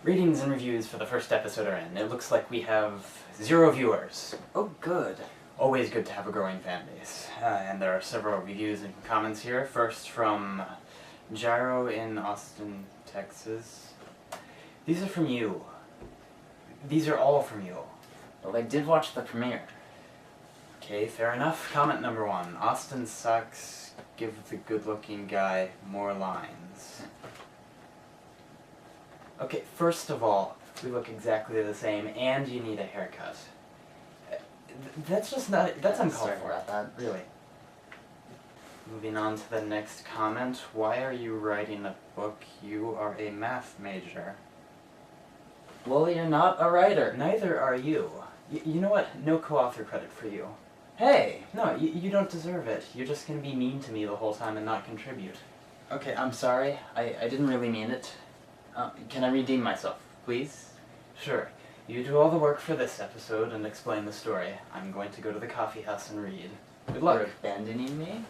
Ratings and reviews for the first episode are in. It looks like we have 0 viewers. Oh, good. Always good to have a growing fan base. And there are several reviews and comments here. First from Gyro in Austin, Texas. These are from you. These are all from you. Well, I did watch the premiere. Okay, fair enough. Comment number 1. Austin sucks. Give the good-looking guy more lines. Okay, first of all, we look exactly the same, and you need a haircut. That's just not... That's uncalled Sorry for. about that. Really. Moving on to the next comment. Why are you writing a book? You are a math major. Well, you're not a writer. Neither are you. You know what? No co-author credit for you. Hey! No, you don't deserve it. You're just gonna be mean to me the whole time and not contribute. Okay, I'm sorry. I didn't really mean it. Can I redeem myself, please? Sure. You do all the work for this episode and explain the story. I'm going to go to the coffee house and read. Good luck. You're abandoning me?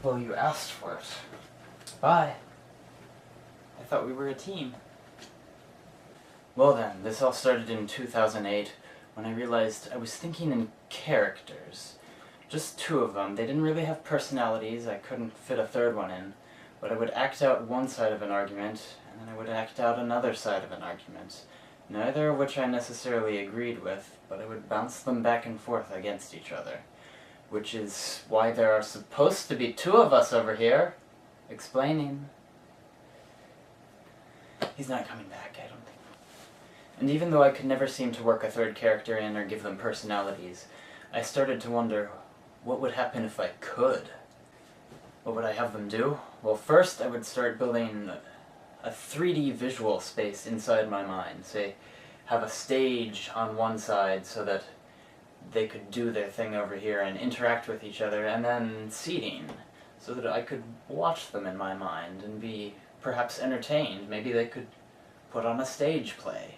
Well, you asked for it. Bye. I thought we were a team. Well then, this all started in 2008 when I realized I was thinking in characters. Just 2 of them. They didn't really have personalities. I couldn't fit a 3rd one in. But I would act out one side of an argument, and then I would act out another side of an argument. Neither of which I necessarily agreed with, but I would bounce them back and forth against each other. Which is why there are supposed to be 2 of us over here, explaining. He's not coming back, I don't think. And even though I could never seem to work a 3rd character in or give them personalities, I started to wonder, what would happen if I could? What would I have them do? Well, first I would start building a 3D visual space inside my mind. Say, have a stage on one side so that they could do their thing over here and interact with each other, and then seating, so that I could watch them in my mind and be perhaps entertained. Maybe they could put on a stage play.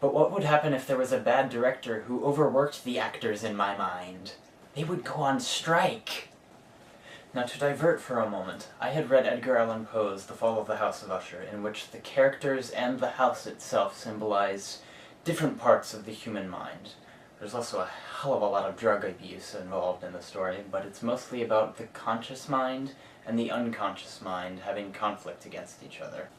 But what would happen if there was a bad director who overworked the actors in my mind? They would go on strike! Now to divert for a moment, I had read Edgar Allan Poe's The Fall of the House of Usher, in which the characters and the house itself symbolize different parts of the human mind. There's also a hell of a lot of drug abuse involved in the story, but it's mostly about the conscious mind and the unconscious mind having conflict against each other.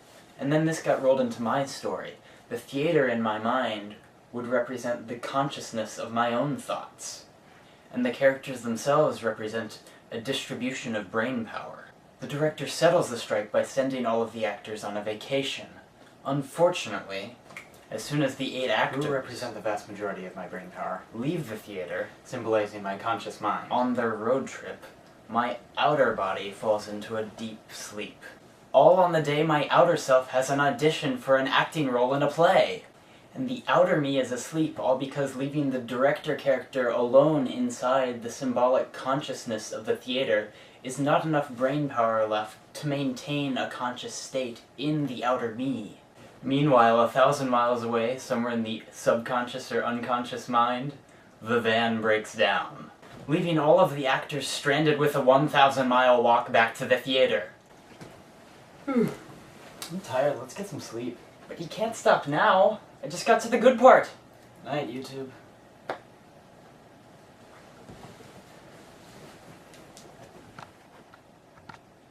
And then this got rolled into my story. The theater in my mind would represent the consciousness of my own thoughts, and the characters themselves represent a distribution of brain power. The director settles the strike by sending all of the actors on a vacation. Unfortunately, as soon as the 8 actors, who represent the vast majority of my brain power, leave the theater, symbolizing my conscious mind, on their road trip, my outer body falls into a deep sleep. All on the day my outer self has an audition for an acting role in a play. And the outer me is asleep, all because leaving the director character alone inside the symbolic consciousness of the theater is not enough brain power left to maintain a conscious state in the outer me. Meanwhile, 1,000 miles away, somewhere in the subconscious or unconscious mind, the van breaks down, leaving all of the actors stranded with a 1,000-mile walk back to the theater. I'm tired, let's get some sleep. But you can't stop now. I just got to the good part. Night, YouTube.